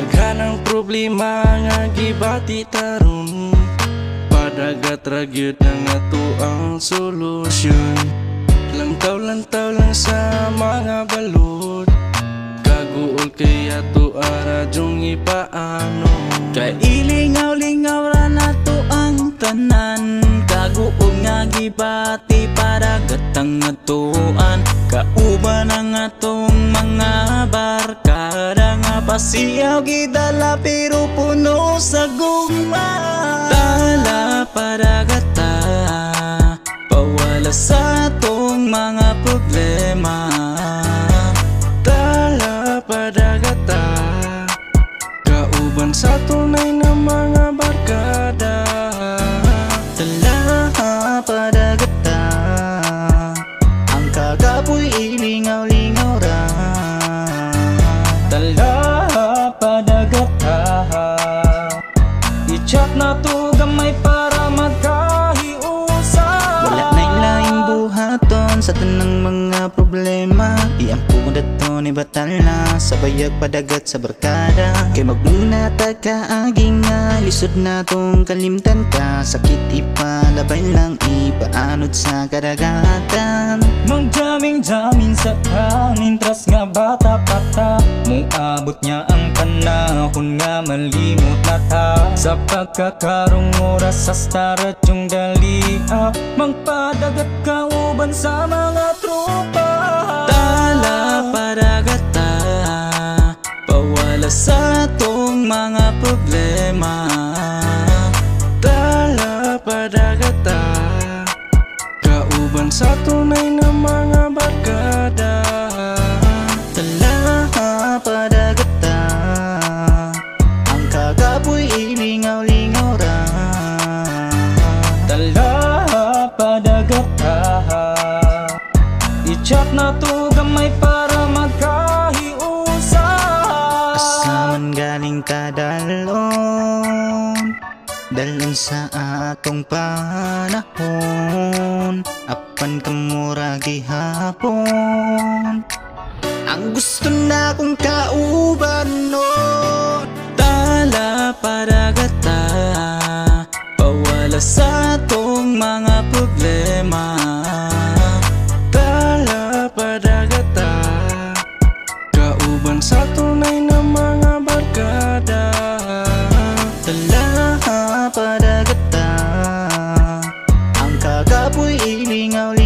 Daghanang problema nga gibati taron, padagat ragyod na nga to ang solusyon. Lantaw-lantaw lang sa mga balod, kaguol kaya to aradyong ipaano. Kay ilingaw-lingaw ra na to ang tanan, kaguol nga gibati para gatang atuan. Kauban ang atong mga barkada nga pasiyaw gidala pero puno sa gugma. Tala para gata, pawala sa atong mga problema. Tala padagata, kauban sa tunay na mga barkada. Tala padagata, ang kagapoy ilingaw-lingaw ra. Tala padagata, i-chat na to gamay para magkahiusa. Wala na laing buhaton sa tanang mga problema, iampo mo dato ni batala sa bayag padagat sa barkada. Kay magmuna ta kaaging nga lisod na tong kalimtan ka, sakit ipalabay lang ipaanod sa kadagatan. Mangjaming-jamin sa kanintras nga bata-bata, muabot niya ang panahon nga malimot na ta. Sa pagkakarong oras sa starat yung dalia, magpadagat kauban sa mga tropa. Tala padagata, pawala sa atong mga problema. Tala padagata, kauban sa tunay na mga barkada. Tala padagata, ang kagapoy ilingaw-lingaw ra. Tala padagata, i-chat na to gamay para magkahiusa. Asaman galing kadalon, dalon sa atong panahon, apan kamura gihapon. Ang gusto na kong kauban no. Tala padagata, pawala sa atong mga problema. Tala padagata, kauban sa tunay na mga barkada. Tala padagata, ang kagapoy ilingaw-lingaw